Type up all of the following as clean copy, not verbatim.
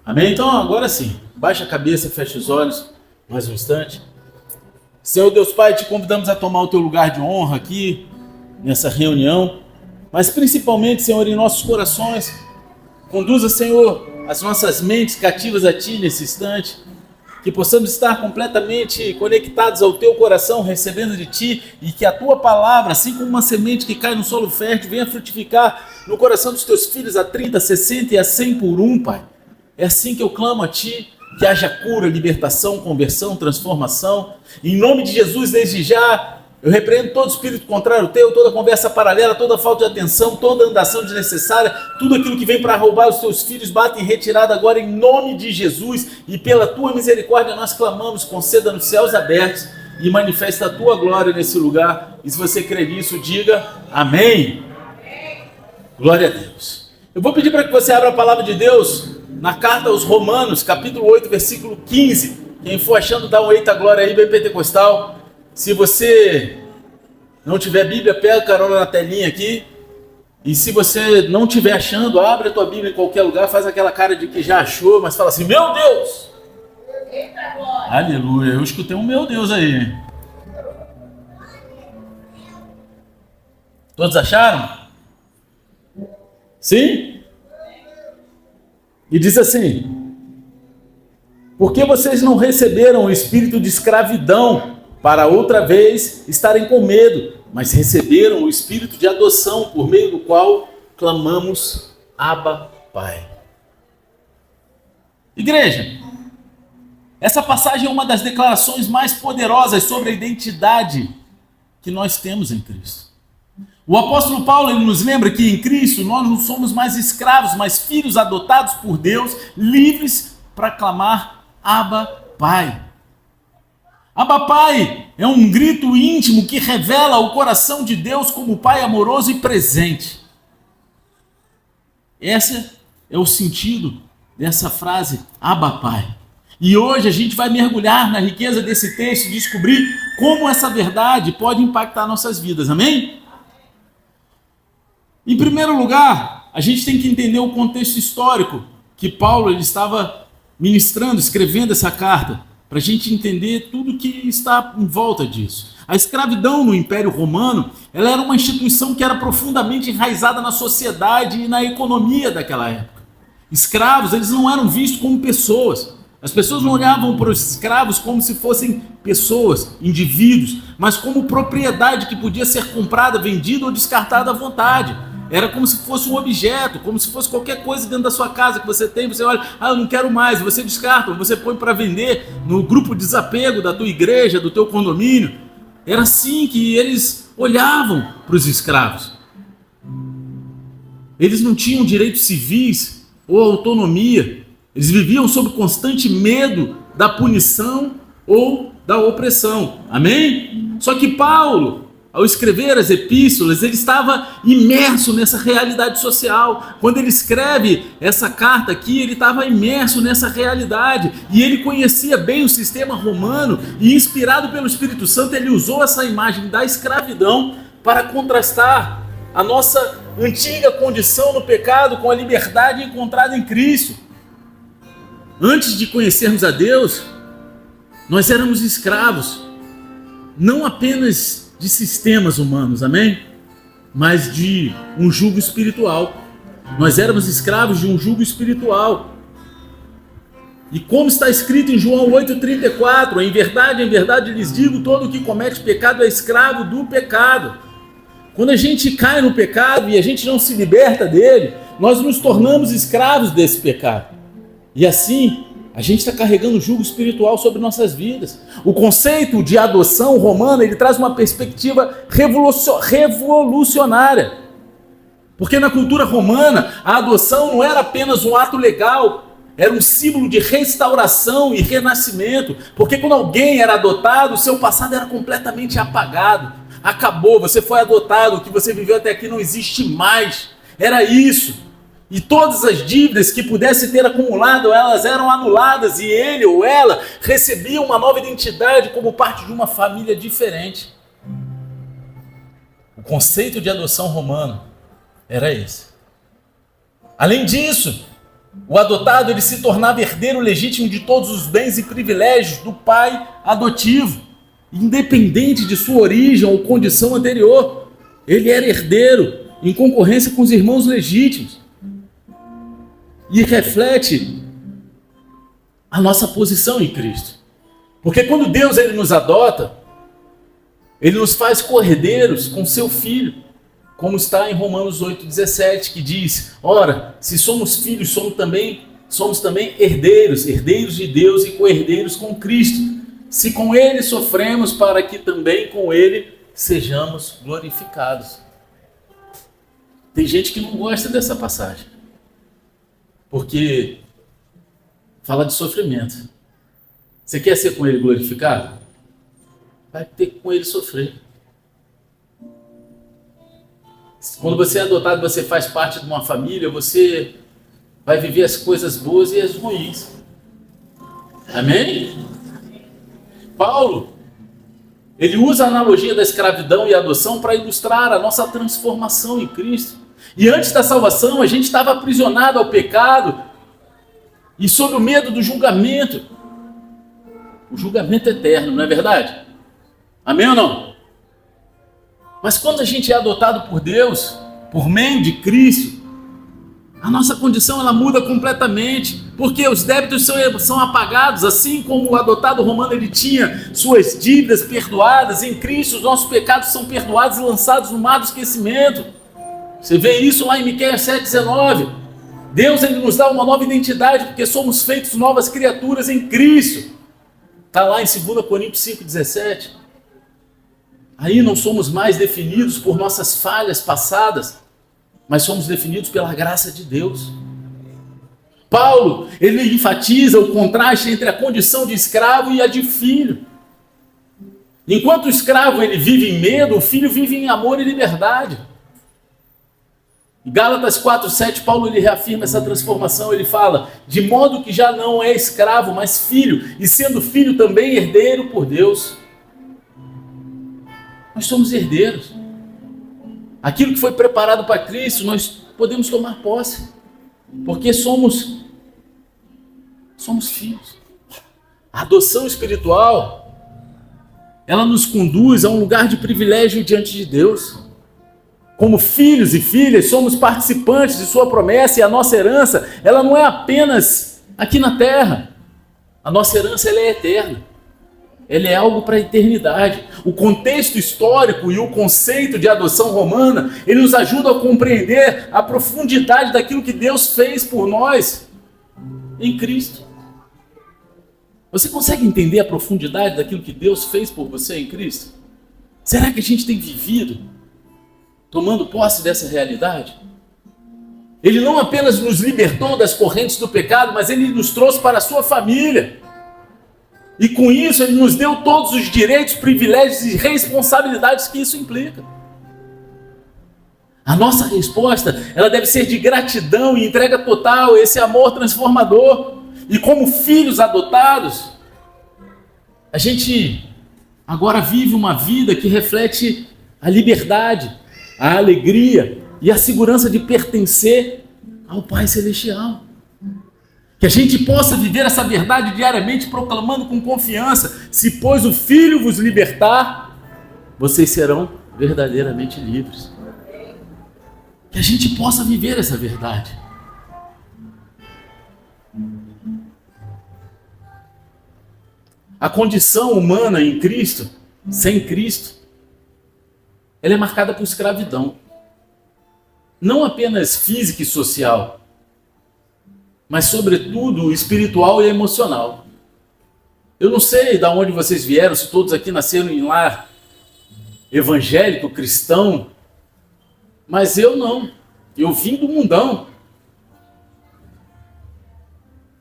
Amém? Então, agora sim, baixa a cabeça, fecha os olhos, mais um instante. Senhor Deus Pai, te convidamos a tomar o teu lugar de honra aqui, nessa reunião, mas principalmente, Senhor, em nossos corações, conduza, Senhor, as nossas mentes cativas a Ti nesse instante, que possamos estar completamente conectados ao Teu coração, recebendo de Ti, e que a Tua palavra, assim como uma semente que cai no solo fértil, venha frutificar no coração dos Teus filhos a 30, 60 e a 100 por um, Pai. É assim que eu clamo a Ti, que haja cura, libertação, conversão, transformação. Em nome de Jesus, desde já, eu repreendo todo espírito contrário teu, toda conversa paralela, toda falta de atenção, toda andação desnecessária, tudo aquilo que vem para roubar os teus filhos, bate em retirada agora em nome de Jesus, e pela tua misericórdia nós clamamos, conceda nos céus abertos e manifesta a tua glória nesse lugar. E se você crê nisso, diga amém. Glória a Deus. Eu vou pedir para que você abra a palavra de Deus na carta aos Romanos, capítulo 8, versículo 15. Quem for achando, dá um eita glória aí, bem pentecostal. Se você não tiver Bíblia, pega a carona na telinha aqui. E se você não estiver achando, abre a tua Bíblia em qualquer lugar, faz aquela cara de que já achou, mas fala assim, meu Deus! Eita glória! Aleluia, eu escutei um meu Deus aí. Todos acharam? Sim? E diz assim, porque vocês não receberam o espírito de escravidão para outra vez estarem com medo, mas receberam o espírito de adoção, por meio do qual clamamos, Abba, Pai. Igreja, essa passagem é uma das declarações mais poderosas sobre a identidade que nós temos em Cristo. O apóstolo Paulo, ele nos lembra que em Cristo nós não somos mais escravos, mas filhos adotados por Deus, livres para clamar Abba, Pai. Abba, Pai é um grito íntimo que revela o coração de Deus como Pai amoroso e presente. Esse é o sentido dessa frase, Abba, Pai. E hoje a gente vai mergulhar na riqueza desse texto e descobrir como essa verdade pode impactar nossas vidas, amém? Em primeiro lugar, a gente tem que entender o contexto histórico que Paulo ele estava ministrando, escrevendo essa carta, para a gente entender tudo que está em volta disso. A escravidão no Império Romano, ela era uma instituição que era profundamente enraizada na sociedade e na economia daquela época. Escravos, eles não eram vistos como pessoas. As pessoas não olhavam para os escravos como se fossem pessoas, indivíduos, mas como propriedade que podia ser comprada, vendida ou descartada à vontade. Era como se fosse um objeto, como se fosse qualquer coisa dentro da sua casa que você tem, você olha, eu não quero mais, você descarta, você põe para vender no grupo de desapego da tua igreja, do teu condomínio. Era assim que eles olhavam para os escravos. Eles não tinham direitos civis ou autonomia, eles viviam sob constante medo da punição ou da opressão, amém? Só que Paulo, ao escrever as epístolas, ele estava imerso nessa realidade social. Quando ele escreve essa carta aqui, ele estava imerso nessa realidade. E ele conhecia bem o sistema romano e, inspirado pelo Espírito Santo, ele usou essa imagem da escravidão para contrastar a nossa antiga condição no pecado com a liberdade encontrada em Cristo. Antes de conhecermos a Deus, nós éramos escravos, não apenas de sistemas humanos, amém? Mas de um jugo espiritual. Nós éramos escravos de um jugo espiritual. E como está escrito em João 8,34, em verdade lhes digo, todo o que comete pecado é escravo do pecado. Quando a gente cai no pecado e a gente não se liberta dele, nós nos tornamos escravos desse pecado. E assim, a gente está carregando o jugo espiritual sobre nossas vidas. O conceito de adoção romana, ele traz uma perspectiva revolucionária. Porque na cultura romana, a adoção não era apenas um ato legal, era um símbolo de restauração e renascimento. Porque quando alguém era adotado, o seu passado era completamente apagado. Acabou, você foi adotado, o que você viveu até aqui não existe mais. Era isso. E todas as dívidas que pudesse ter acumulado, elas eram anuladas e ele ou ela recebia uma nova identidade como parte de uma família diferente. O conceito de adoção romano era esse. Além disso, O adotado, ele se tornava herdeiro legítimo de todos os bens e privilégios do pai adotivo, independente de sua origem ou condição anterior. Ele era herdeiro em concorrência com os irmãos legítimos. E reflete a nossa posição em Cristo. Porque quando Deus ele nos adota, ele nos faz co-herdeiros com seu Filho, como está em Romanos 8,17, que diz: ora, se somos filhos, somos também herdeiros, herdeiros de Deus e co-herdeiros com Cristo, se com Ele sofremos, para que também com Ele sejamos glorificados. Tem gente que não gosta dessa passagem, porque fala de sofrimento. Você quer ser com Ele glorificado? Vai ter que com Ele sofrer. Quando você é adotado, você faz parte de uma família, você vai viver as coisas boas e as ruins. Amém? Paulo, ele usa a analogia da escravidão e adoção para ilustrar a nossa transformação em Cristo. E antes da salvação, a gente estava aprisionado ao pecado e sob o medo do julgamento. O julgamento eterno, não é verdade? Amém ou não? Mas quando a gente é adotado por Deus, por meio de Cristo, a nossa condição ela muda completamente, porque os débitos são apagados, assim como o adotado romano ele tinha suas dívidas perdoadas. Em Cristo os nossos pecados são perdoados e lançados no mar do esquecimento. Você vê isso lá em Miqueias 7,19. Deus ele nos dá uma nova identidade, porque somos feitos novas criaturas em Cristo. Está lá em 2 Coríntios 5,17. Aí não somos mais definidos por nossas falhas passadas, mas somos definidos pela graça de Deus. Paulo, ele enfatiza o contraste entre a condição de escravo e a de filho. Enquanto o escravo ele vive em medo, o filho vive em amor e liberdade. Em Gálatas 4,7, Paulo ele reafirma essa transformação. Ele fala: de modo que já não é escravo, mas filho, e sendo filho também herdeiro por Deus. Nós somos herdeiros. Aquilo que foi preparado para Cristo, nós podemos tomar posse, porque somos filhos. A adoção espiritual, ela nos conduz a um lugar de privilégio diante de Deus. Como filhos e filhas, somos participantes de sua promessa, e a nossa herança, ela não é apenas aqui na terra. A nossa herança ela é eterna. Ela é algo para a eternidade. O contexto histórico e o conceito de adoção romana, ele nos ajuda a compreender a profundidade daquilo que Deus fez por nós em Cristo. Você consegue entender a profundidade daquilo que Deus fez por você em Cristo? Será que a gente tem vivido tomando posse dessa realidade? Ele não apenas nos libertou das correntes do pecado, mas ele nos trouxe para a sua família. E com isso ele nos deu todos os direitos, privilégios e responsabilidades que isso implica. A nossa resposta, ela deve ser de gratidão e entrega total a esse amor transformador. E como filhos adotados, a gente agora vive uma vida que reflete a liberdade, a alegria e a segurança de pertencer ao Pai Celestial. Que a gente possa viver essa verdade diariamente, proclamando com confiança: se pois o Filho vos libertar, vocês serão verdadeiramente livres. Que a gente possa viver essa verdade. A condição humana em Cristo, sem Cristo, ela é marcada por escravidão. Não apenas física e social, mas sobretudo espiritual e emocional. Eu não sei de onde vocês vieram, se todos aqui nasceram em lar evangélico, cristão, mas eu não. Eu vim do mundão.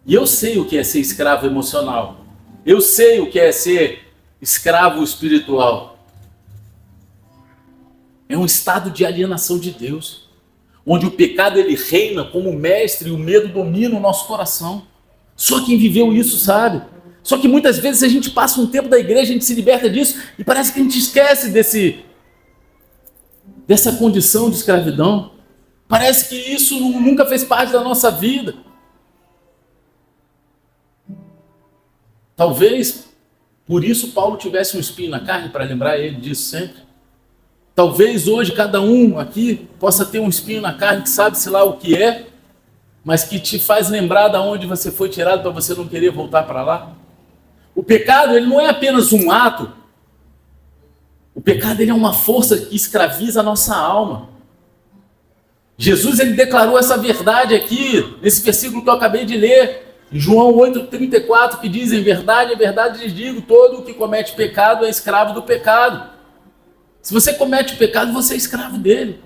E eu sei o que é ser escravo emocional. Eu sei o que é ser escravo espiritual. É um estado de alienação de Deus, onde o pecado ele reina como mestre e o medo domina o nosso coração. Só quem viveu isso sabe. Só que muitas vezes a gente passa um tempo da igreja, a gente se liberta disso e parece que a gente esquece dessa condição de escravidão. Parece que isso nunca fez parte da nossa vida. Talvez por isso Paulo tivesse um espinho na carne, para lembrar ele disso sempre. Talvez hoje cada um aqui possa ter um espinho na carne que sabe-se lá o que é, mas que te faz lembrar de onde você foi tirado para você não querer voltar para lá. O pecado, ele não é apenas um ato. O pecado, ele é uma força que escraviza a nossa alma. Jesus, ele declarou essa verdade aqui, nesse versículo que eu acabei de ler, em João 8,34, que diz: em verdade lhes digo, todo o que comete pecado é escravo do pecado. Se você comete o pecado, você é escravo dele.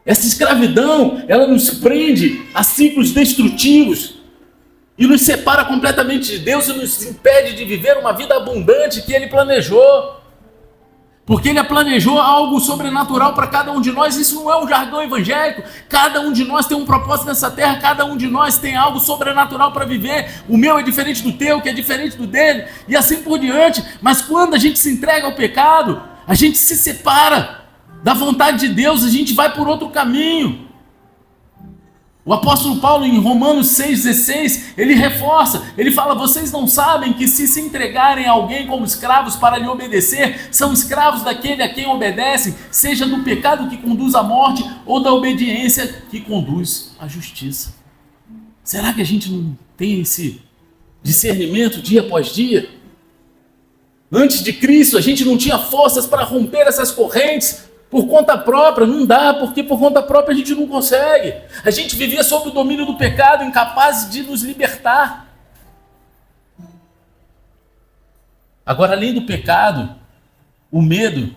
Essa escravidão, ela nos prende a ciclos destrutivos e nos separa completamente de Deus e nos impede de viver uma vida abundante que ele planejou. Porque ele planejou algo sobrenatural para cada um de nós. Isso não é um jargão evangélico. Cada um de nós tem um propósito nessa terra. Cada um de nós tem algo sobrenatural para viver. O meu é diferente do teu, que é diferente do dele, e assim por diante. Mas quando a gente se entrega ao pecado, a gente se separa da vontade de Deus, a gente vai por outro caminho. O apóstolo Paulo, em Romanos 6,16, ele reforça, ele fala: vocês não sabem que se entregarem a alguém como escravos para lhe obedecer, são escravos daquele a quem obedecem, seja do pecado que conduz à morte ou da obediência que conduz à justiça. Será que a gente não tem esse discernimento dia após dia? Antes de Cristo, a gente não tinha forças para romper essas correntes por conta própria. Não dá, porque por conta própria a gente não consegue. A gente vivia sob o domínio do pecado, incapaz de nos libertar. Agora, além do pecado, o medo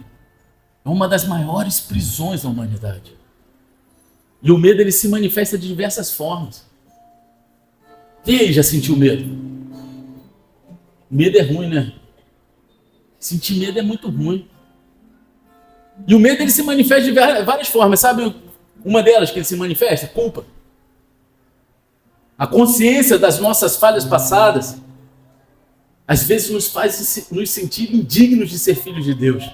é uma das maiores prisões da humanidade. E o medo, ele se manifesta de diversas formas. Quem aí já sentiu medo? Medo é ruim, né? Sentir medo é muito ruim. E o medo, ele se manifesta de várias formas. Sabe uma delas que ele se manifesta? Culpa. A consciência das nossas falhas passadas às vezes nos faz nos sentir indignos de ser filhos de Deus.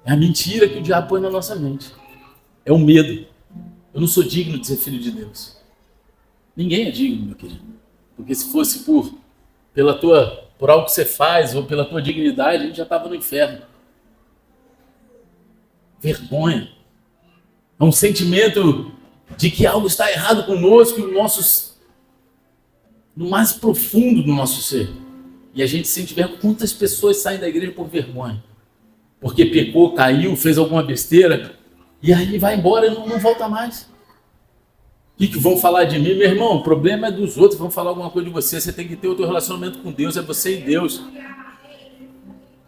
É a mentira que o diabo põe na nossa mente. É o medo. Eu não sou digno de ser filho de Deus. Ninguém é digno, meu querido. Porque se fosse por algo que você faz ou pela tua dignidade, a gente já estava no inferno. Vergonha. É um sentimento de que algo está errado conosco, no mais profundo do nosso ser. E a gente sente vergonha. Quantas pessoas saem da igreja por vergonha? Porque pecou, caiu, fez alguma besteira, e aí vai embora e não volta mais. O que vão falar de mim? Meu irmão, o problema é dos outros, vão falar alguma coisa de você. Você tem que ter o teu relacionamento com Deus, é você e Deus.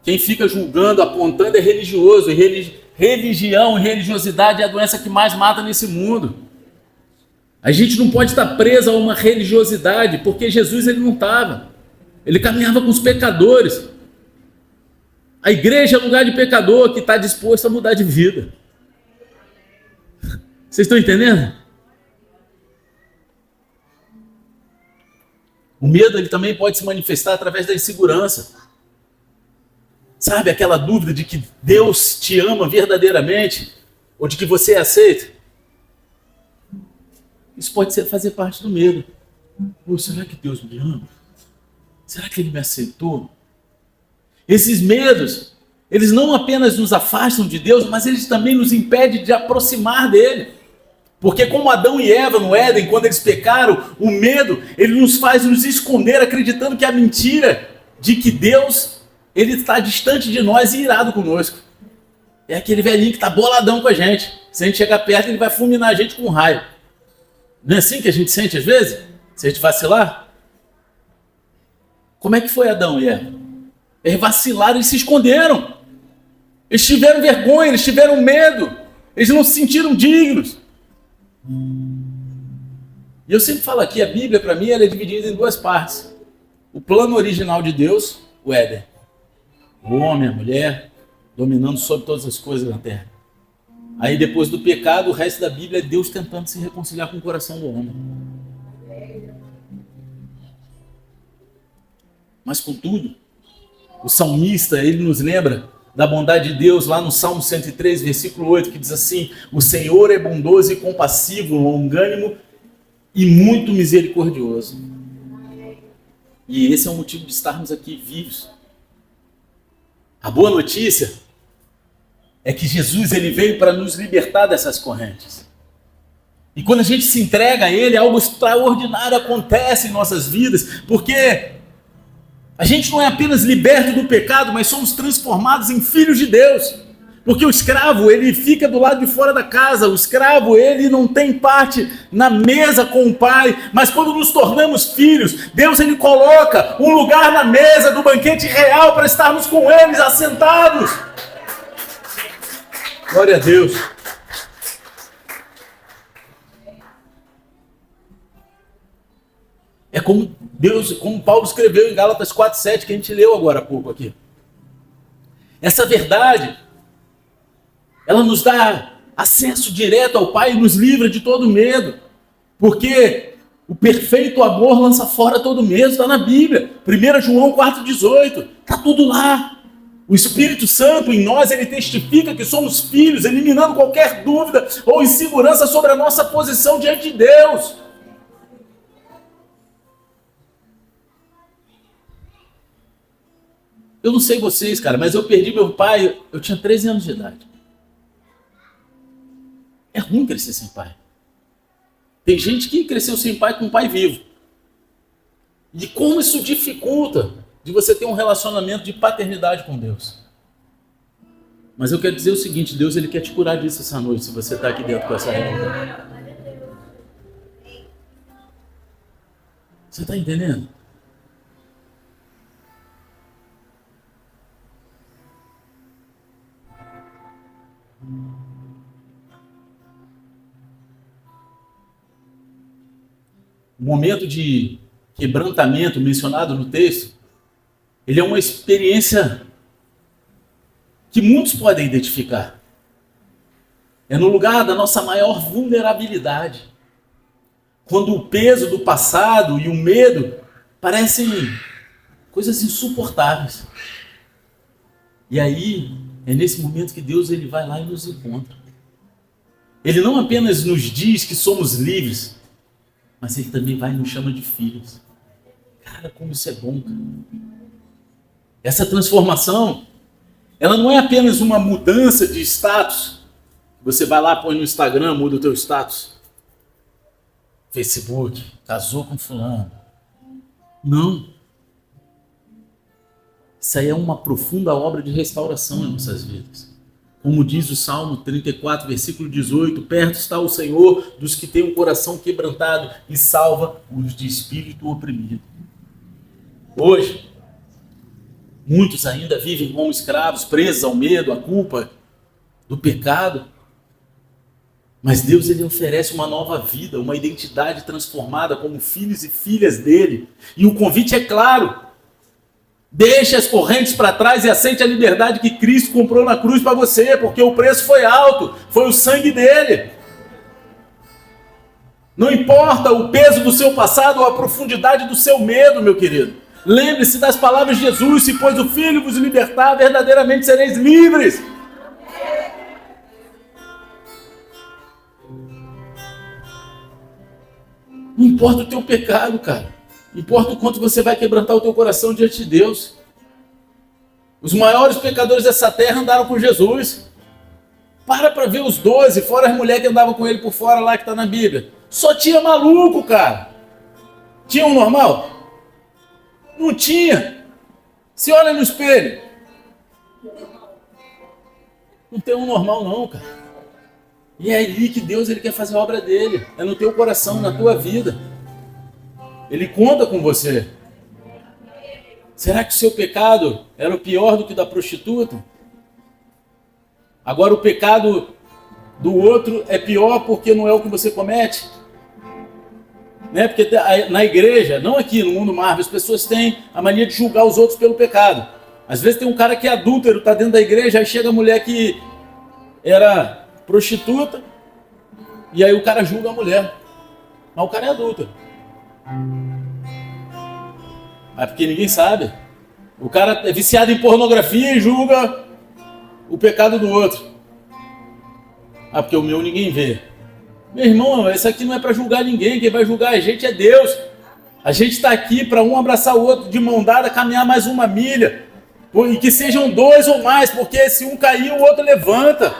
Quem fica julgando, apontando é religioso. E religião e religiosidade é a doença que mais mata nesse mundo. A gente não pode estar preso a uma religiosidade, porque Jesus, ele não estava. Ele caminhava com os pecadores. A igreja é um lugar de pecador que está disposto a mudar de vida. Vocês estão entendendo? O medo, ele também pode se manifestar através da insegurança. Sabe aquela dúvida de que Deus te ama verdadeiramente? Ou de que você é aceito? Isso pode fazer parte do medo. Pô, será que Deus me ama? Será que Ele me aceitou? Esses medos, eles não apenas nos afastam de Deus, mas eles também nos impedem de aproximar dele. Porque como Adão e Eva no Éden, quando eles pecaram, o medo, ele nos faz nos esconder, acreditando que a mentira de que Deus, ele está distante de nós e irado conosco. É aquele velhinho que está boladão com a gente. Se a gente chegar perto, ele vai fulminar a gente com um raio. Não é assim que a gente sente às vezes? Se a gente vacilar? Como é que foi Adão e Eva? Eles vacilaram, eles se esconderam. Eles tiveram vergonha, eles tiveram medo. Eles não se sentiram dignos. E eu sempre falo aqui, a Bíblia para mim ela é dividida em duas partes. O plano original de Deus, o Éden. O homem, a mulher, dominando sobre todas as coisas na terra. Aí depois do pecado, o resto da Bíblia é Deus tentando se reconciliar com o coração do homem. Mas contudo, o salmista, ele nos lembra da bondade de Deus lá no Salmo 103, versículo 8, que diz assim: o Senhor é bondoso e compassivo, longânimo e muito misericordioso. E esse é o motivo de estarmos aqui vivos. A boa notícia é que Jesus ele veio para nos libertar dessas correntes. E quando a gente se entrega a Ele, algo extraordinário acontece em nossas vidas, porque a gente não é apenas liberto do pecado, mas somos transformados em filhos de Deus. Porque o escravo, ele fica do lado de fora da casa, o escravo, ele não tem parte na mesa com o pai, mas quando nos tornamos filhos, Deus ele coloca um lugar na mesa do banquete real para estarmos com eles assentados. Glória a Deus. É como Deus, como Paulo escreveu em Gálatas 4:7, que a gente leu agora há pouco aqui. Essa verdade, ela nos dá acesso direto ao Pai e nos livra de todo medo. Porque o perfeito amor lança fora todo medo, está na Bíblia. 1 João 4,18, está tudo lá. O Espírito Santo em nós, ele testifica que somos filhos, eliminando qualquer dúvida ou insegurança sobre a nossa posição diante de Deus. Eu não sei vocês, cara, mas eu perdi meu pai, eu tinha 13 anos de idade. É ruim crescer sem pai. Tem gente que cresceu sem pai com um pai vivo. De como isso dificulta de você ter um relacionamento de paternidade com Deus. Mas eu quero dizer o seguinte, Deus ele quer te curar disso essa noite, se você está aqui dentro com essa realidade. Você está entendendo? O momento de quebrantamento mencionado no texto, ele é uma experiência que muitos podem identificar. É no lugar da nossa maior vulnerabilidade. Quando o peso do passado e o medo parecem coisas insuportáveis. E aí, é nesse momento que Deus ele vai lá e nos encontra. Ele não apenas nos diz que somos livres, mas ele também vai e nos chama de filhos. Cara, como isso é bom, cara. Essa transformação, ela não é apenas uma mudança de status. Você vai lá, põe no Instagram, muda o teu status. Facebook, casou com fulano. Não. Isso aí é uma profunda obra de restauração em nossas vidas. Como diz o Salmo 34, versículo 18, perto está o Senhor dos que têm o coração quebrantado e salva os de espírito oprimido. Hoje, muitos ainda vivem como escravos, presos ao medo, à culpa do pecado. Mas Deus ele oferece uma nova vida, uma identidade transformada como filhos e filhas dele. E o convite é claro. Deixe as correntes para trás e aceite a liberdade que Cristo comprou na cruz para você, porque o preço foi alto, foi o sangue dele. Não importa o peso do seu passado ou a profundidade do seu medo, meu querido. Lembre-se das palavras de Jesus, se pois o Filho vos libertar, verdadeiramente sereis livres. Não importa o teu pecado, cara. Importa o quanto você vai quebrantar o teu coração diante de Deus. Os maiores pecadores dessa terra andaram com Jesus. Para ver os 12, fora as mulheres que andavam com ele por fora lá que está na Bíblia. Só tinha maluco, cara. Tinha um normal? Não tinha. Se olha no espelho. Não tem um normal não, cara. E é ali que Deus ele quer fazer a obra dele. É no teu coração, na tua vida. Ele conta com você. Será que o seu pecado era o pior do que o da prostituta? Agora o pecado do outro é pior porque não é o que você comete? Né? Porque na igreja, não aqui no mundo Marvel, as pessoas têm a mania de julgar os outros pelo pecado. Às vezes tem um cara que é adúltero, está dentro da igreja, aí chega a mulher que era prostituta, e aí o cara julga a mulher. Mas o cara é adúltero. Mas porque ninguém sabe. O cara é viciado em pornografia e julga o pecado do outro. Ah, porque o meu ninguém vê. Meu irmão, isso aqui não é para julgar ninguém. Quem vai julgar a gente é Deus. A gente está aqui para um abraçar o outro de mão dada, caminhar mais uma milha. E que sejam 2 ou mais, porque se um cair, o outro levanta.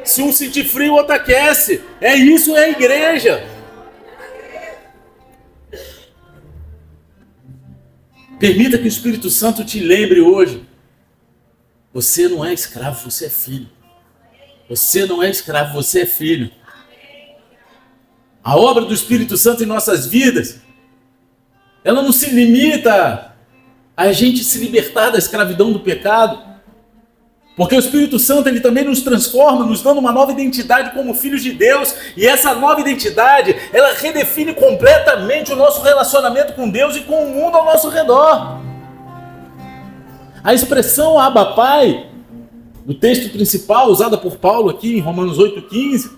Se um sentir frio, o outro aquece. É isso, é a igreja. Permita que o Espírito Santo te lembre hoje. Você não é escravo, você é filho. Você não é escravo, você é filho. A obra do Espírito Santo em nossas vidas, ela não se limita a gente se libertar da escravidão do pecado, porque o Espírito Santo ele também nos transforma, nos dando uma nova identidade como filhos de Deus, e essa nova identidade, ela redefine completamente o nosso relacionamento com Deus e com o mundo ao nosso redor. A expressão Abba Pai, no texto principal, usada por Paulo aqui em Romanos 8,15,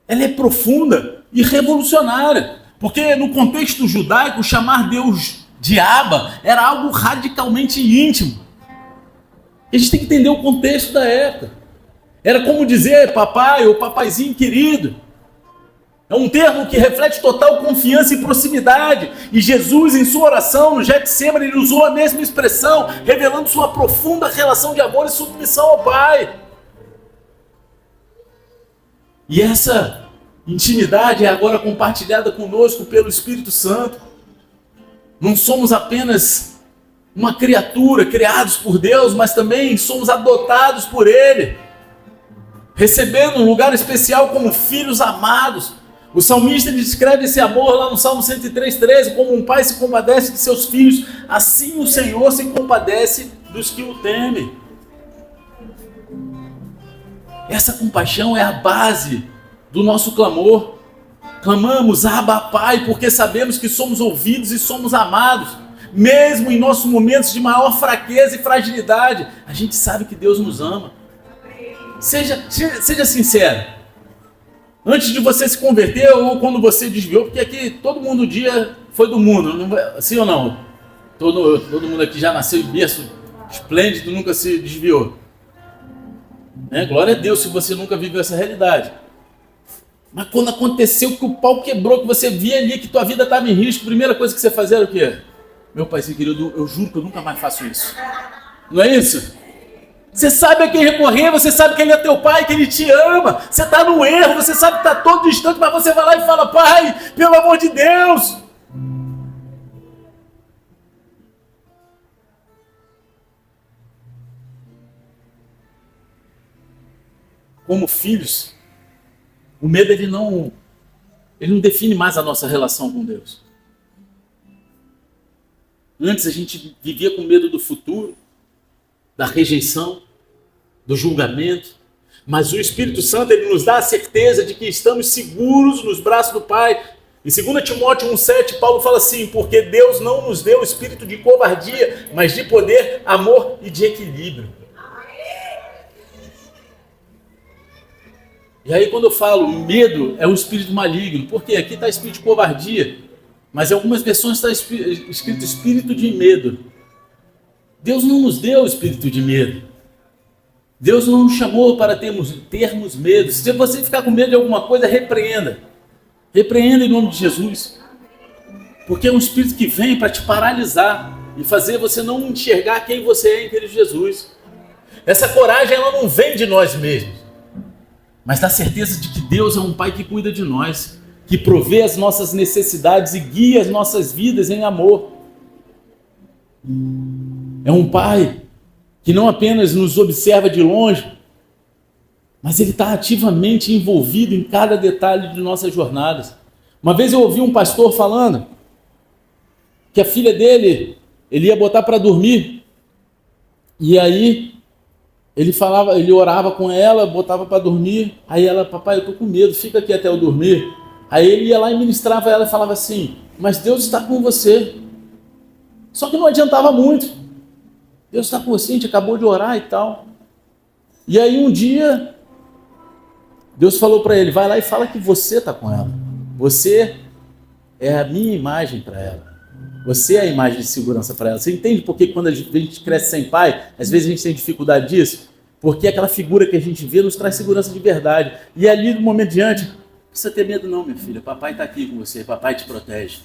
ela é profunda e revolucionária, porque no contexto judaico, chamar Deus de Abba era algo radicalmente íntimo. A gente tem que entender o contexto da época. Era como dizer papai ou papaizinho querido. É um termo que reflete total confiança e proximidade. E Jesus, em sua oração no Getsemane, ele usou a mesma expressão, revelando sua profunda relação de amor e submissão ao Pai. E essa intimidade é agora compartilhada conosco pelo Espírito Santo. Não somos apenas uma criatura criados por Deus, mas também somos adotados por Ele, recebendo um lugar especial como filhos amados. O salmista descreve esse amor lá no Salmo 103,13, como um pai se compadece de seus filhos, assim o Senhor se compadece dos que o temem. Essa compaixão é a base do nosso clamor. Clamamos, Abba Pai, porque sabemos que somos ouvidos e somos amados. Mesmo em nossos momentos de maior fraqueza e fragilidade, a gente sabe que Deus nos ama. Seja sincero. Antes de você se converter ou quando você desviou, porque aqui todo mundo um dia foi do mundo, não, sim ou não? Todo mundo aqui já nasceu em berço esplêndido, nunca se desviou. Glória a Deus se você nunca viveu essa realidade. Mas quando aconteceu que o pau quebrou, que você via ali que tua vida estava em risco, a primeira coisa que você fazia era o quê? Meu paizinho querido, eu juro que eu nunca mais faço isso. Não é isso? Você sabe a quem recorrer, você sabe que ele é teu pai, que ele te ama. Você está no erro, você sabe que está todo distante, mas você vai lá e fala, Pai, pelo amor de Deus. Como filhos, o medo ele não define mais a nossa relação com Deus. Antes a gente vivia com medo do futuro, da rejeição, do julgamento, mas o Espírito Santo ele nos dá a certeza de que estamos seguros nos braços do Pai. Em 2 Timóteo 1,7, Paulo fala assim, porque Deus não nos deu o espírito de covardia, mas de poder, amor e de equilíbrio. E aí quando eu falo medo é um espírito maligno, porque aqui está espírito de covardia, mas em algumas versões está escrito espírito de medo. Deus não nos deu o espírito de medo. Deus não nos chamou para termos medo. Se você ficar com medo de alguma coisa, repreenda. Repreenda em nome de Jesus. Porque é um espírito que vem para te paralisar e fazer você não enxergar quem você é em Cristo Jesus. Essa coragem ela não vem de nós mesmos, mas da certeza de que Deus é um Pai que cuida de nós, que provê as nossas necessidades e guia as nossas vidas em amor. É um Pai que não apenas nos observa de longe, mas Ele está ativamente envolvido em cada detalhe de nossas jornadas. Uma vez eu ouvi um pastor falando que a filha dele, ele ia botar para dormir, e aí ele orava com ela, botava para dormir, aí ela, papai, eu tô com medo, fica aqui até eu dormir. Aí ele ia lá e ministrava ela e falava assim, mas Deus está com você. Só que não adiantava muito. Deus está com você, a gente acabou de orar e tal. E aí um dia, Deus falou para ele, vai lá e fala que você está com ela. Você é a minha imagem para ela. Você é a imagem de segurança para ela. Você entende por que quando a gente cresce sem pai, às vezes a gente tem dificuldade disso? Porque aquela figura que a gente vê nos traz segurança de verdade. E ali, no momento diante, não precisa ter medo não, minha filha. Papai está aqui com você, papai te protege.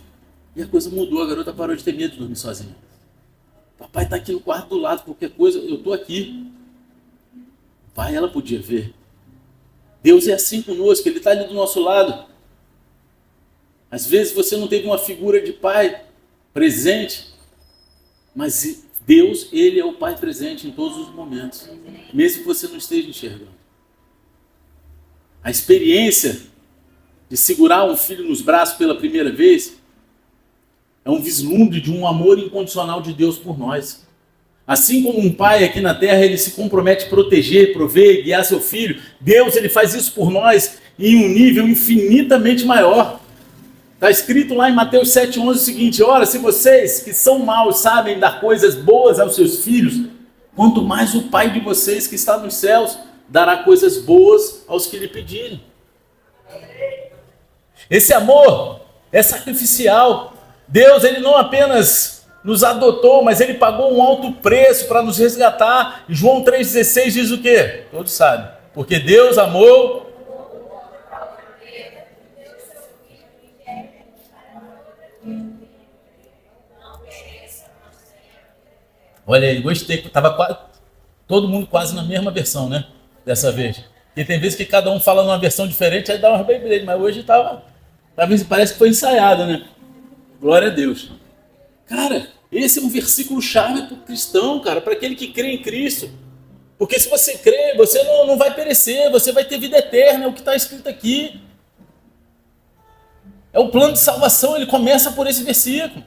E a coisa mudou, a garota parou de ter medo de dormir sozinha. Papai está aqui no quarto do lado, qualquer coisa, eu estou aqui. Pai, ela podia ver. Deus é assim conosco, Ele está ali do nosso lado. Às vezes você não teve uma figura de pai presente, mas Deus, Ele é o pai presente em todos os momentos, mesmo que você não esteja enxergando. A experiência de segurar um filho nos braços pela primeira vez é um vislumbre de um amor incondicional de Deus por nós. Assim como um pai aqui na terra, ele se compromete a proteger, prover, guiar seu filho, Deus, ele faz isso por nós em um nível infinitamente maior. Está escrito lá em Mateus 7,11 o seguinte: ora, se vocês que são maus sabem dar coisas boas aos seus filhos, quanto mais o Pai de vocês que está nos céus dará coisas boas aos que lhe pedirem. Esse amor é sacrificial. Deus, Ele não apenas nos adotou, mas Ele pagou um alto preço para nos resgatar. E João 3,16 diz o quê? Todos sabem. Porque Deus amou... Olha aí, gostei, estava todo mundo quase na mesma versão, né? Dessa vez. E tem vezes que cada um fala numa versão diferente, aí dá uma Beyblade, mas hoje parece que foi ensaiado, né? Glória a Deus. Cara, esse é um versículo chave para o cristão, cara, para aquele que crê em Cristo. Porque se você crê, você não vai perecer, você vai ter vida eterna, é o que está escrito aqui. É o plano de salvação, ele começa por esse versículo.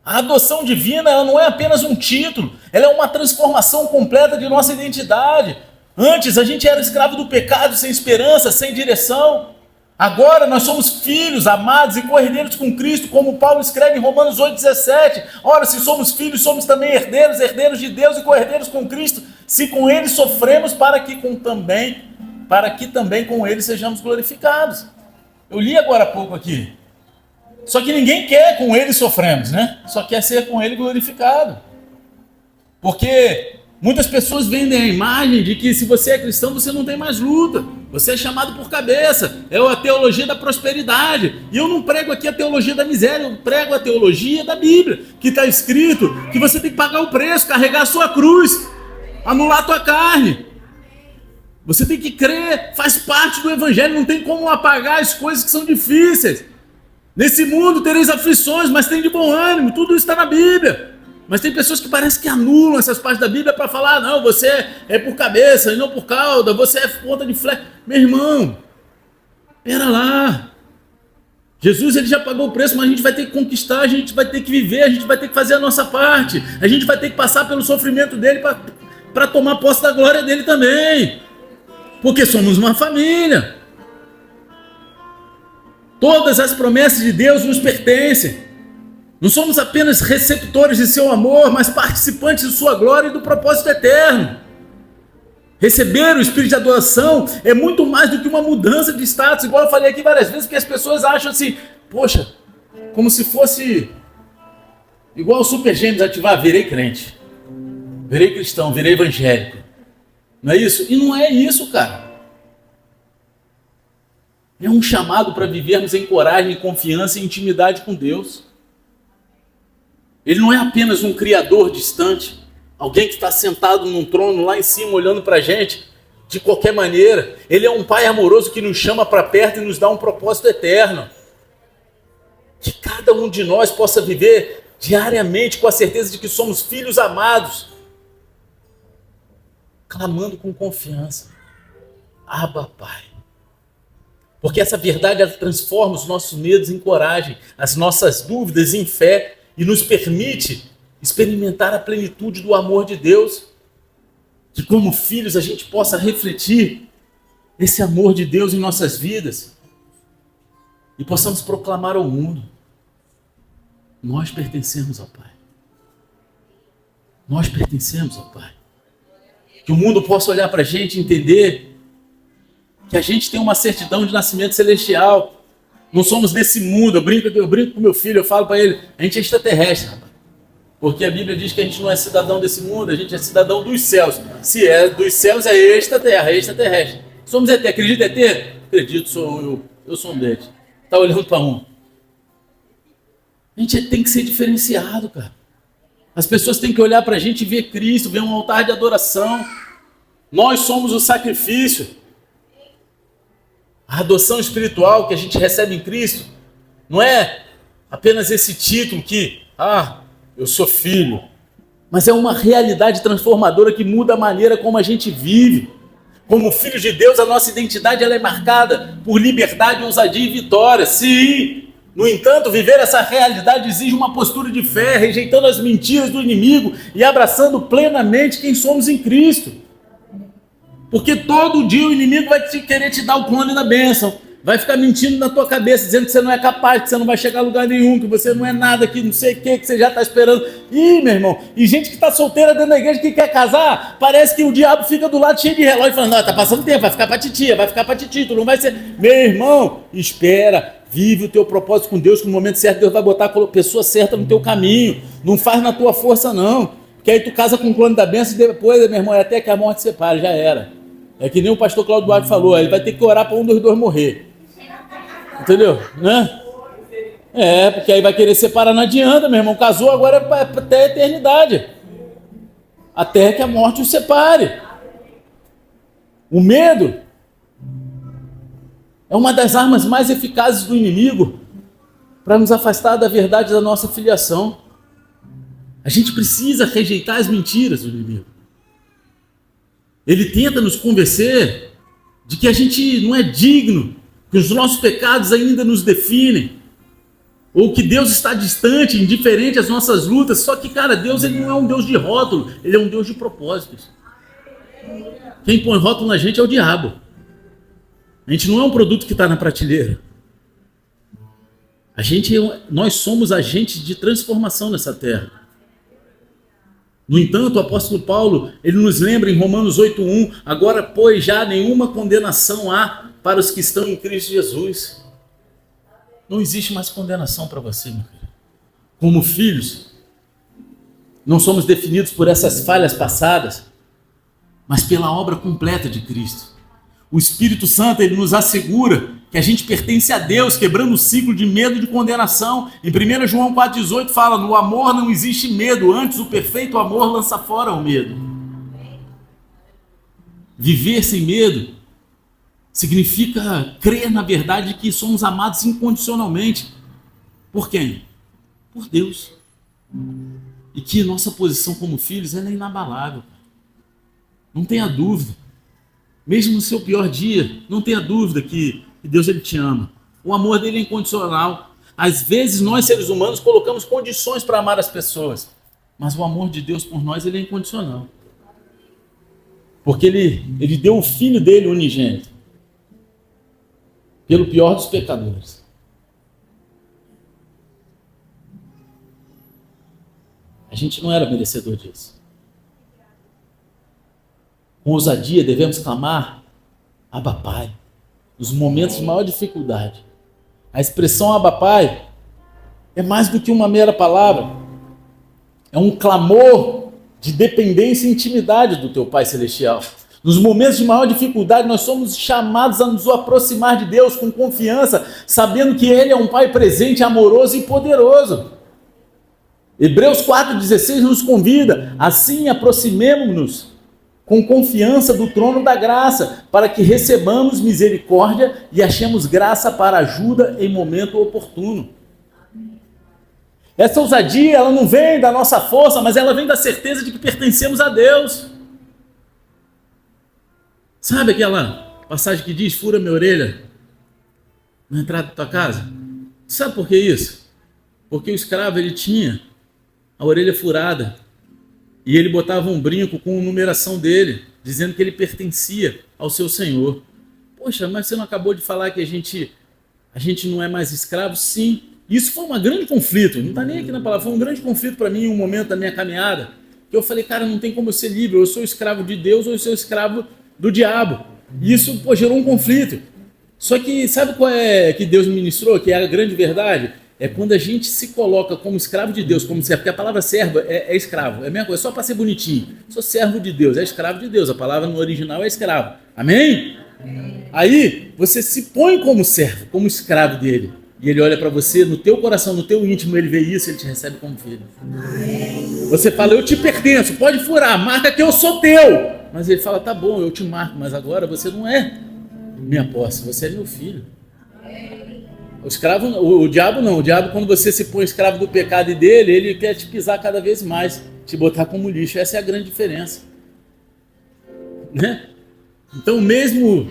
A adoção divina, ela não é apenas um título, ela é uma transformação completa de nossa identidade. Antes a gente era escravo do pecado, sem esperança, sem direção. Agora nós somos filhos amados e co-herdeiros com Cristo, como Paulo escreve em Romanos 8,17. Ora, se somos filhos, somos também herdeiros, herdeiros de Deus e co-herdeiros com Cristo, se com Ele sofremos, para que também com Ele sejamos glorificados. Eu li agora há pouco aqui. Só que ninguém quer com Ele sofremos, né? Só quer ser com Ele glorificado. Porque muitas pessoas vendem a imagem de que se você é cristão, você não tem mais luta. Você é chamado por cabeça. É a teologia da prosperidade. E eu não prego aqui a teologia da miséria, eu prego a teologia da Bíblia, que está escrito que você tem que pagar o preço, carregar a sua cruz, anular a tua carne. Você tem que crer, faz parte do Evangelho, não tem como apagar as coisas que são difíceis. Nesse mundo tereis aflições, mas tem de bom ânimo, tudo isso está na Bíblia. Mas tem pessoas que parecem que anulam essas partes da Bíblia para falar, não, você é por cabeça e não por cauda, você é ponta de flecha. Meu irmão, pera lá. Jesus, ele já pagou o preço, mas a gente vai ter que conquistar, a gente vai ter que viver, a gente vai ter que fazer a nossa parte. A gente vai ter que passar pelo sofrimento dele para tomar posse da glória dele também. Porque somos uma família. Todas as promessas de Deus nos pertencem. Não somos apenas receptores de seu amor, mas participantes de sua glória e do propósito eterno. Receber o espírito de adoração é muito mais do que uma mudança de status, igual eu falei aqui várias vezes, que as pessoas acham assim, poxa, como se fosse igual o Super Gêmeos ativar, virei crente, virei cristão, virei evangélico. Não é isso? E não é isso, cara. É um chamado para vivermos em coragem, confiança e intimidade com Deus. Ele não é apenas um criador distante, alguém que está sentado num trono lá em cima olhando para a gente de qualquer maneira. Ele é um pai amoroso que nos chama para perto e nos dá um propósito eterno. Que cada um de nós possa viver diariamente com a certeza de que somos filhos amados, clamando com confiança, Abba, Pai. Porque essa verdade, ela transforma os nossos medos em coragem, as nossas dúvidas em fé e nos permite experimentar a plenitude do amor de Deus. Que como filhos a gente possa refletir esse amor de Deus em nossas vidas e possamos proclamar ao mundo: nós pertencemos ao Pai. Nós pertencemos ao Pai. Que o mundo possa olhar para a gente e entender que a gente tem uma certidão de nascimento celestial. Não somos desse mundo. Eu brinco com meu filho, eu falo para ele, a gente é extraterrestre, rapaz. Porque a Bíblia diz que a gente não é cidadão desse mundo, a gente é cidadão dos céus. Se é dos céus, é extraterra, é extraterrestre. Somos ET, acredita ET? Acredito, eu sou um deles. Está olhando para um. A gente tem que ser diferenciado, cara. As pessoas têm que olhar para a gente e ver Cristo, ver um altar de adoração. Nós somos o sacrifício. A adoção espiritual que a gente recebe em Cristo não é apenas esse título que, eu sou filho, mas é uma realidade transformadora que muda a maneira como a gente vive. Como filhos de Deus, a nossa identidade ela é marcada por liberdade, ousadia e vitória. Sim! No entanto, viver essa realidade exige uma postura de fé, rejeitando as mentiras do inimigo e abraçando plenamente quem somos em Cristo. Porque todo dia o inimigo vai querer te dar o clone da bênção. Vai ficar mentindo na tua cabeça, dizendo que você não é capaz, que você não vai chegar a lugar nenhum, que você não é nada, que não sei o que você já está esperando. Ih, meu irmão, e gente que está solteira dentro da igreja que quer casar, parece que o diabo fica do lado cheio de relógio, falando, não, tá passando tempo, vai ficar pra titia, tu não vai ser... Meu irmão, espera, vive o teu propósito com Deus, que no momento certo Deus vai botar a pessoa certa no teu caminho. Não faz na tua força, não. Porque aí tu casa com o clone da bênção e depois, meu irmão, é até que a morte separe, já era. É que nem o pastor Cláudio Duarte falou, ele vai ter que orar para um dos dois morrer. Entendeu? Né? Porque aí vai querer separar, não adianta, meu irmão. Casou, agora é até a eternidade. Até que a morte o separe. O medo é uma das armas mais eficazes do inimigo para nos afastar da verdade da nossa filiação. A gente precisa rejeitar as mentiras do inimigo. Ele tenta nos convencer de que a gente não é digno, que os nossos pecados ainda nos definem, ou que Deus está distante, indiferente às nossas lutas. Só que, cara, Deus ele não é um Deus de rótulo, ele é um Deus de propósitos. Quem põe rótulo na gente é o diabo. A gente não é um produto que está na prateleira. Nós somos agentes de transformação nessa terra. No entanto, o apóstolo Paulo, ele nos lembra em Romanos 8:1, agora, pois, já nenhuma condenação há para os que estão em Cristo Jesus. Não existe mais condenação para você, meu filho. Como filhos, não somos definidos por essas falhas passadas, mas pela obra completa de Cristo. O Espírito Santo, ele nos assegura que a gente pertence a Deus, quebrando o ciclo de medo e de condenação. Em 1 João 4,18 fala, no amor não existe medo, antes o perfeito amor lança fora o medo. Viver sem medo significa crer na verdade de que somos amados incondicionalmente. Por quem? Por Deus. E que nossa posição como filhos ela é inabalável. Não tenha dúvida. Mesmo no seu pior dia, não tenha dúvida que Deus ele te ama. O amor dele é incondicional. Às vezes nós seres humanos colocamos condições para amar as pessoas, mas o amor de Deus por nós ele é incondicional. Porque ele deu o filho dele unigênito pelo pior dos pecadores. A gente não era merecedor disso. Com ousadia devemos clamar Abba Pai, nos momentos de maior dificuldade. A expressão Abba Pai é mais do que uma mera palavra. É um clamor de dependência e intimidade do teu Pai Celestial. Nos momentos de maior dificuldade, nós somos chamados a nos aproximar de Deus com confiança, sabendo que Ele é um Pai presente, amoroso e poderoso. Hebreus 4,16 nos convida, assim aproximemo-nos com confiança do trono da graça, para que recebamos misericórdia e achemos graça para ajuda em momento oportuno. Essa ousadia, ela não vem da nossa força, mas ela vem da certeza de que pertencemos a Deus. Sabe aquela passagem que diz, fura minha orelha na entrada da tua casa? Sabe por que isso? Porque o escravo, ele tinha a orelha furada, e ele botava um brinco com a numeração dele, dizendo que ele pertencia ao seu senhor. Poxa, mas você não acabou de falar que a gente não é mais escravo? Sim, isso foi um grande conflito, não está nem aqui na palavra, foi um grande conflito para mim em um momento da minha caminhada, que eu falei, cara, não tem como eu ser livre, ou eu sou escravo de Deus ou eu sou escravo do diabo. E isso gerou um conflito. Só que sabe qual é que Deus me ministrou, que é a grande verdade? É quando a gente se coloca como escravo de Deus, como servo, porque a palavra servo é escravo, é a mesma coisa, só para ser bonitinho. Sou servo de Deus, é escravo de Deus, a palavra no original é escravo. Amém? Aí você se põe como servo, como escravo dele. e ele olha para você, no teu coração, no teu íntimo, ele vê isso, ele te recebe como filho. Você fala, eu te pertenço, pode furar, marca que eu sou teu. Mas ele fala, tá bom, eu te marco, mas agora você não é minha posse, você é meu filho. O escravo, o diabo não, o diabo, quando você se põe escravo do pecado e dele, ele quer te pisar cada vez mais, te botar como lixo. Essa é a grande diferença, né? Então, mesmo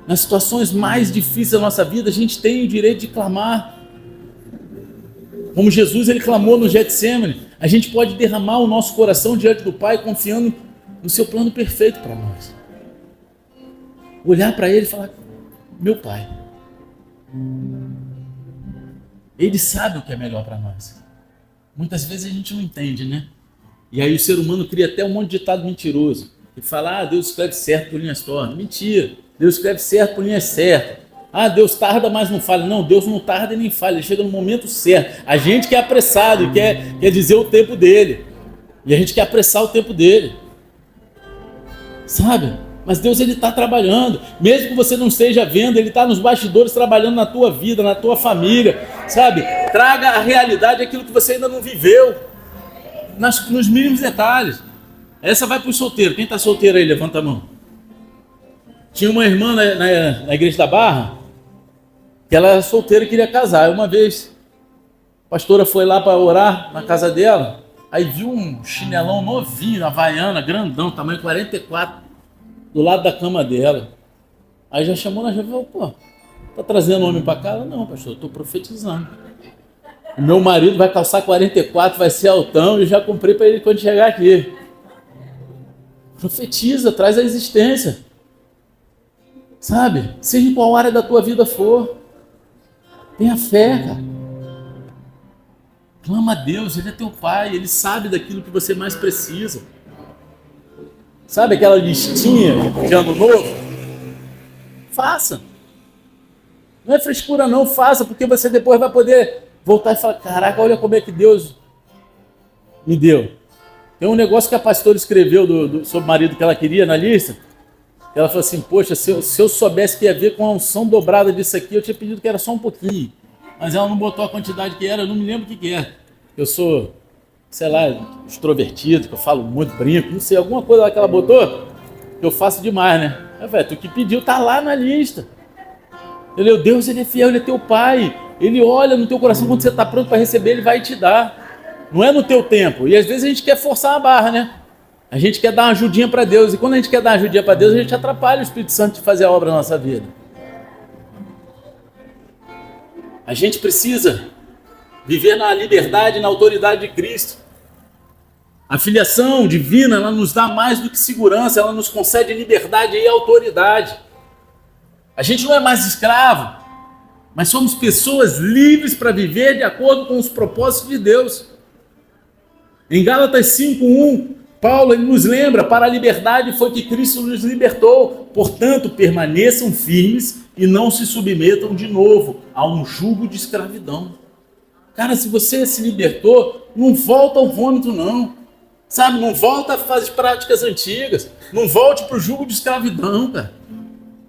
nas situações mais difíceis da nossa vida, a gente tem o direito de clamar. Como Jesus, ele clamou no Getsemane, a gente pode derramar o nosso coração diante do Pai, confiando no seu plano perfeito para nós. Olhar para ele e falar, meu Pai, ele sabe o que é melhor para nós. Muitas vezes a gente não entende, né? E aí o ser humano cria até um monte de ditado mentiroso. E fala, Deus escreve certo por linhas tortas. Mentira, Deus escreve certo por linhas certas. Deus tarda, mas não falha. Não, Deus não tarda e nem falha, ele chega no momento certo. A gente que é apressado e quer dizer o tempo dele. E a gente quer apressar o tempo dele. Sabe? Mas Deus, ele está trabalhando, mesmo que você não esteja vendo, ele está nos bastidores trabalhando na tua vida, na tua família, sabe? Traga a realidade aquilo que você ainda não viveu, nos mínimos detalhes. Essa vai para o solteiro. Quem está solteiro aí, levanta a mão. Tinha uma irmã na igreja da Barra, que ela era solteira e queria casar. Uma vez, a pastora foi lá para orar na casa dela, aí viu um chinelão novinho, havaiana, grandão, tamanho 44, do lado da cama dela. Aí já chamou na já falou, pô, tá trazendo homem para casa? Não, pastor, eu tô profetizando. O meu marido vai calçar 44, vai ser altão, e já comprei para ele quando chegar aqui. Profetiza, traz a existência. Sabe? Seja em qual área da tua vida for. Tenha fé, cara. Clama a Deus, ele é teu pai, ele sabe daquilo que você mais precisa. Sabe aquela listinha de ano novo? Faça. Não é frescura não, faça, porque você depois vai poder voltar e falar, caraca, olha como é que Deus me deu. Tem um negócio que a pastora escreveu sobre o marido que ela queria na lista. Ela falou assim, poxa, se eu soubesse que ia ver com a unção dobrada disso aqui, eu tinha pedido que era só um pouquinho. Mas ela não botou a quantidade que era, eu não me lembro o que é. Eu sou, sei lá, extrovertido, que eu falo muito, brinco, não sei, alguma coisa lá que ela botou, que eu faço demais, né? Eu falei, tu que pediu, tá lá na lista. Entendeu? Deus, ele é fiel, ele é teu pai. Ele olha no teu coração, quando você está pronto para receber, ele vai te dar. Não é no teu tempo. E às vezes a gente quer forçar a barra, né? A gente quer dar uma ajudinha para Deus. E quando a gente quer dar uma ajudinha para Deus, a gente atrapalha o Espírito Santo de fazer a obra na nossa vida. A gente precisa viver na liberdade e na autoridade de Cristo. A filiação divina, ela nos dá mais do que segurança, ela nos concede liberdade e autoridade. A gente não é mais escravo, mas somos pessoas livres para viver de acordo com os propósitos de Deus. Em Gálatas 5:1, Paulo ele nos lembra, para a liberdade foi que Cristo nos libertou, portanto permaneçam firmes e não se submetam de novo a um jugo de escravidão. Cara, se você se libertou, não volta ao vômito não, sabe, não volta a fazer práticas antigas, não volte para o jugo de escravidão, cara.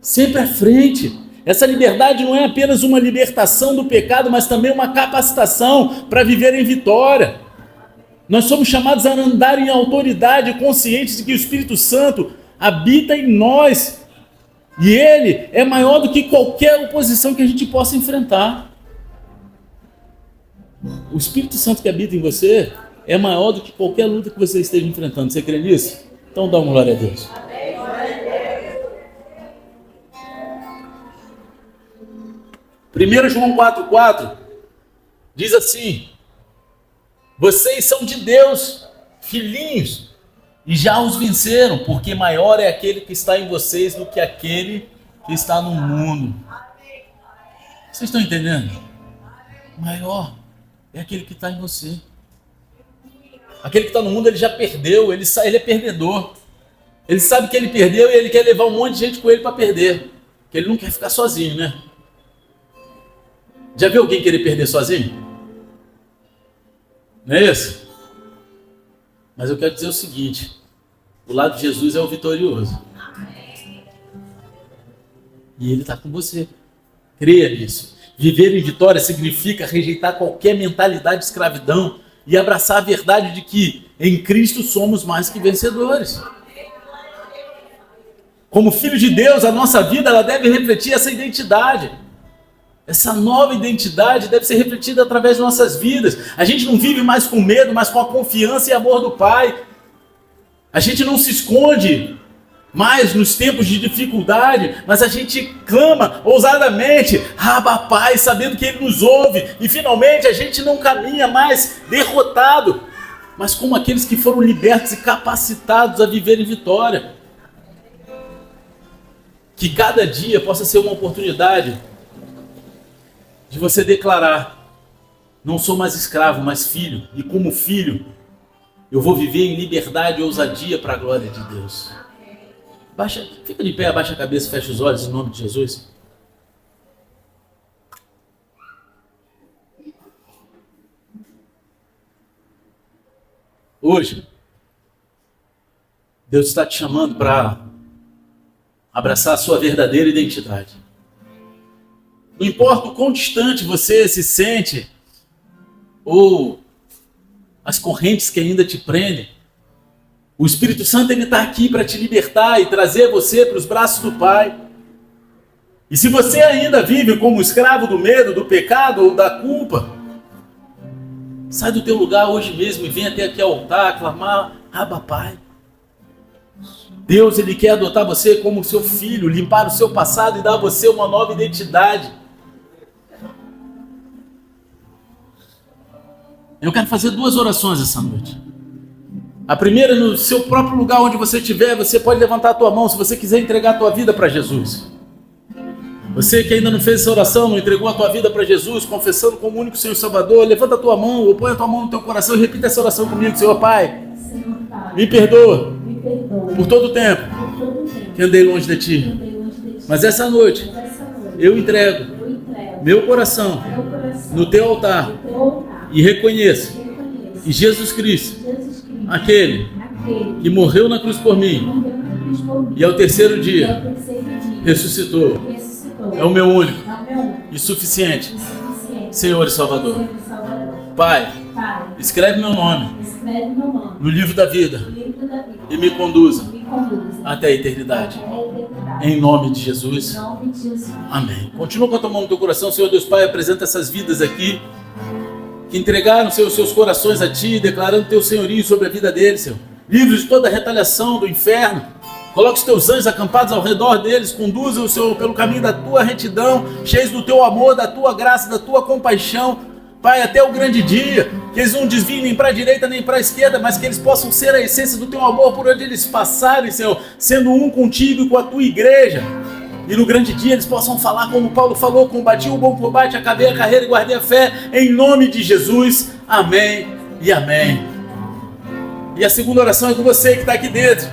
Sempre à frente. Essa liberdade não é apenas uma libertação do pecado, mas também uma capacitação para viver em vitória. Nós somos chamados a andar em autoridade, conscientes de que o Espírito Santo habita em nós. E ele é maior do que qualquer oposição que a gente possa enfrentar. O Espírito Santo que habita em você é maior do que qualquer luta que você esteja enfrentando. Você crê nisso? Então dá uma glória a Deus. 1 João 4,4 diz assim: vocês são de Deus, filhinhos, e já os venceram, porque maior é aquele que está em vocês do que aquele que está no mundo. Vocês estão entendendo? Maior é aquele que está em você. Aquele que está no mundo, ele já perdeu, ele é perdedor. Ele sabe que ele perdeu e ele quer levar um monte de gente com ele para perder. Porque ele não quer ficar sozinho, né? Já viu alguém querer perder sozinho? Não é isso? Mas eu quero dizer o seguinte: o lado de Jesus é o vitorioso. E ele está com você. Creia nisso. Viver em vitória significa rejeitar qualquer mentalidade de escravidão e abraçar a verdade de que em Cristo somos mais que vencedores. Como filho de Deus, a nossa vida ela deve refletir essa identidade. Essa nova identidade deve ser refletida através de nossas vidas. A gente não vive mais com medo, mas com a confiança e amor do Pai. A gente não se esconde mais nos tempos de dificuldade, mas a gente clama ousadamente, Abba Pai, sabendo que Ele nos ouve. E finalmente a gente não caminha mais derrotado, mas como aqueles que foram libertos e capacitados a viver em vitória. Que cada dia possa ser uma oportunidade de você declarar: não sou mais escravo, mas filho. E como filho, eu vou viver em liberdade e ousadia para a glória de Deus. Fica de pé, abaixa a cabeça, fecha os olhos em nome de Jesus. Hoje, Deus está te chamando para abraçar a sua verdadeira identidade. Não importa o quão distante você se sente, ou as correntes que ainda te prendem, o Espírito Santo está aqui para te libertar e trazer você para os braços do Pai. E se você ainda vive como escravo do medo, do pecado ou da culpa, sai do teu lugar hoje mesmo e vem até aqui ao altar clamar: Abba Pai. Deus, Ele quer adotar você como seu filho, limpar o seu passado e dar a você uma nova identidade. Eu quero fazer 2 orações essa noite. A primeira, no seu próprio lugar onde você estiver, você pode levantar a tua mão se você quiser entregar a tua vida para Jesus. Você que ainda não fez essa oração, não entregou a tua vida para Jesus, confessando como único Senhor e Salvador, levanta a tua mão ou põe a tua mão no teu coração e repita essa oração comigo. Senhor Pai, me perdoa por todo o tempo que andei longe de Ti. Mas essa noite eu entrego meu coração no Teu altar e reconheço que Jesus Cristo, aquele que morreu na cruz por mim e ao terceiro dia ressuscitou, é o meu único e suficiente Senhor e Salvador. Pai, escreve meu nome no livro da vida e me conduza até a eternidade. Em nome de Jesus. Amém. Continua com a tua mão no teu coração. Senhor Deus Pai, apresenta essas vidas aqui que entregaram seus corações a Ti, declarando Teu senhorio sobre a vida deles, Senhor. Livre de toda a retaliação do inferno. Coloque os Teus anjos acampados ao redor deles. Conduza-os, Senhor, pelo caminho da Tua retidão, cheios do Teu amor, da Tua graça, da Tua compaixão. Pai, até o grande dia, que eles não desviem nem para a direita nem para a esquerda, mas que eles possam ser a essência do Teu amor por onde eles passarem, Senhor, sendo um contigo e com a Tua igreja. E no grande dia eles possam falar como Paulo falou: combati o bom combate, acabei a carreira e guardei a fé, em nome de Jesus. Amém e amém. E a segunda oração é com você que está aqui dentro,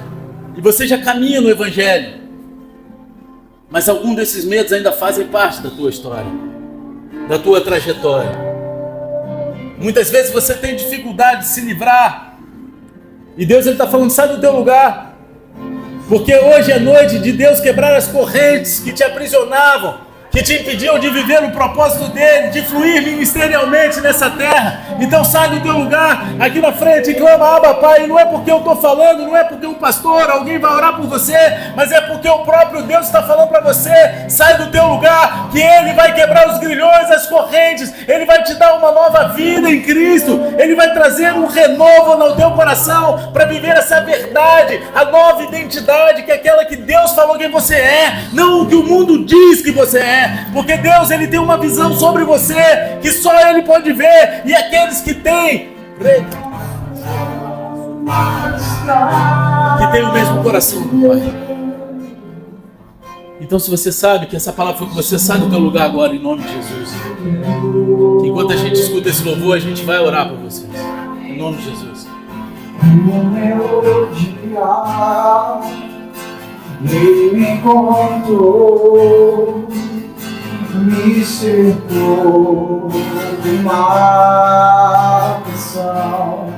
e você já caminha no Evangelho, mas algum desses medos ainda fazem parte da tua história, da tua trajetória. Muitas vezes você tem dificuldade de se livrar, e Deus está falando: sai do teu lugar, porque hoje é noite de Deus quebrar as correntes que te aprisionavam, que te impediam de viver o propósito dele, de fluir ministerialmente nessa terra. Então sai do teu lugar aqui na frente e clama: Abba Pai. Não é porque eu estou falando, não é porque um pastor, alguém vai orar por você, mas é porque o próprio Deus está falando para você: sai do teu lugar, que Ele vai quebrar os grilhões, as correntes, Ele vai te dar uma nova vida em Cristo, Ele vai trazer um renovo no teu coração para viver essa verdade, a nova identidade, que é aquela que Deus falou que você é, não o que o mundo diz que você é. Porque Deus, Ele tem uma visão sobre você que só Ele pode ver, e aqueles que têm o mesmo coração do Pai. Então, se você sabe que essa palavra foi com você, sai do teu lugar agora, em nome de Jesus. Enquanto a gente escuta esse louvor, a gente vai orar por vocês, em nome de Jesus. Ele me encontrou, me cercou de uma missão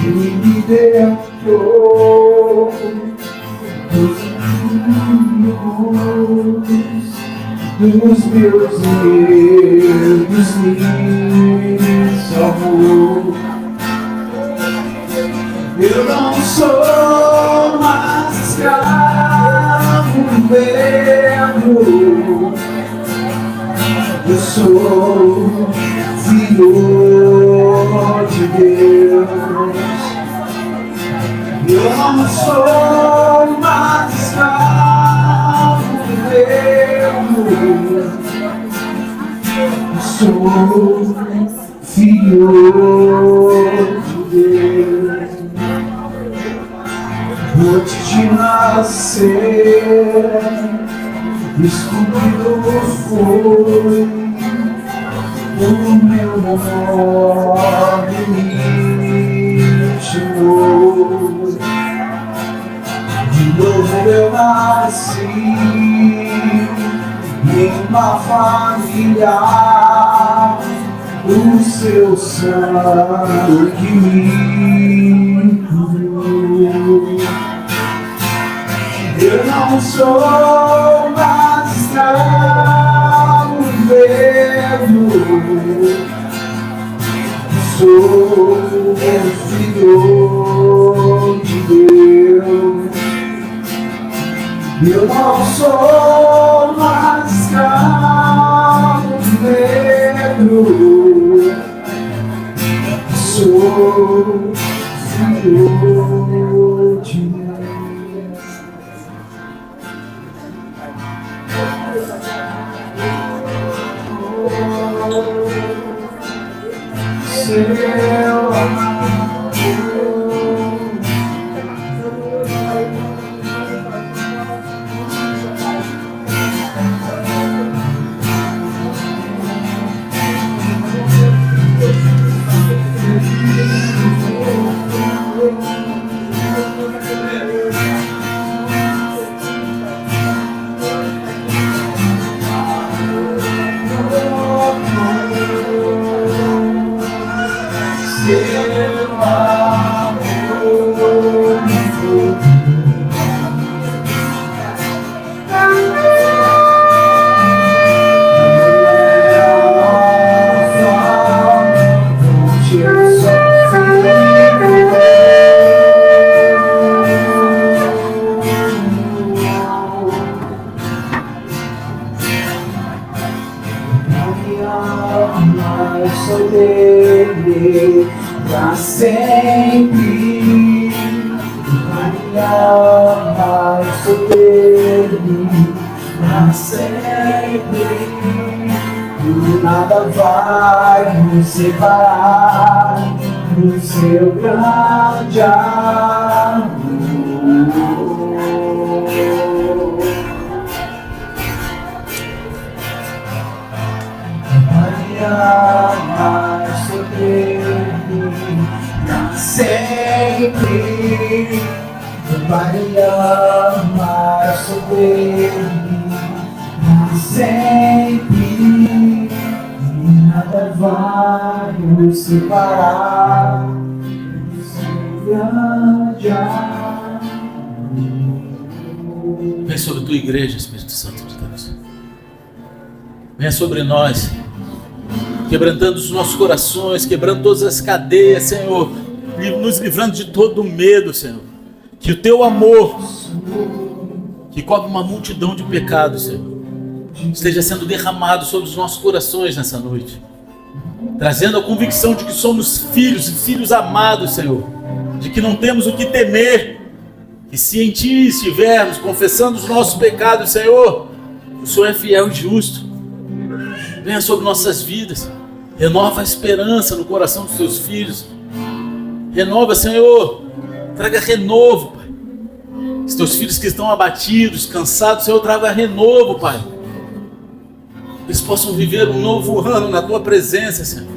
e me libertou dos inimigos. dos meus erros me salvou. Eu não sou mais escravo do erro, eu sou filho de Deus. Eu não sou mais escravo do erro, eu sou filho de Deus. Antes de nascer, escolhido foi o meu nome me chamou. De novo eu nasci em uma família, o seu sangue me cobriu. Eu não sou mais escravo do erro, sou filho de Deus. Eu não sou mais escravo do erro, sou filho de Deus. Seu amor, sou dele pra sempre. Maria, sou dele pra sempre. E nada vai nos separar do seu grande amor. Mas sou dele pra sempre. Vai amar, sou dele pra sempre. E nada vai nos separar do seu grande amor. Vem sobre tua igreja, Espírito Santo de Deus. Venha sobre nós, quebrantando os nossos corações, quebrando todas as cadeias, Senhor, nos livrando de todo medo, Senhor. Que o teu amor, que cobre uma multidão de pecados, Senhor, esteja sendo derramado sobre os nossos corações nessa noite, trazendo a convicção de que somos filhos e filhos amados, Senhor, de que não temos o que temer, que se em Ti estivermos confessando os nossos pecados, Senhor, o Senhor é fiel e justo. Venha sobre nossas vidas, renova a esperança no coração dos Teus filhos, renova, Senhor, traga renovo, Pai. Os Teus filhos que estão abatidos, cansados, Senhor, traga renovo, Pai. Eles possam viver um novo ano na Tua presença, Senhor,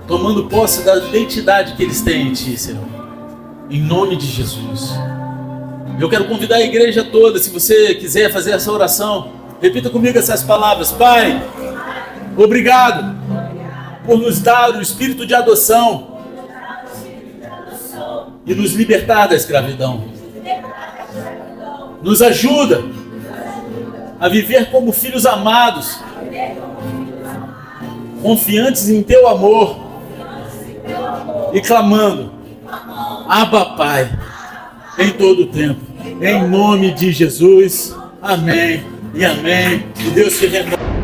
tomando posse da identidade que eles têm em Ti, Senhor, em nome de Jesus. Eu quero convidar a igreja toda, se você quiser fazer essa oração, repita comigo essas palavras. Pai, obrigado por nos dar o espírito de adoção e nos libertar da escravidão. Nos ajuda a viver como filhos amados, confiantes em teu amor e clamando, Abba Pai, em todo o tempo. Em nome de Jesus, amém e amém. Que Deus te renove.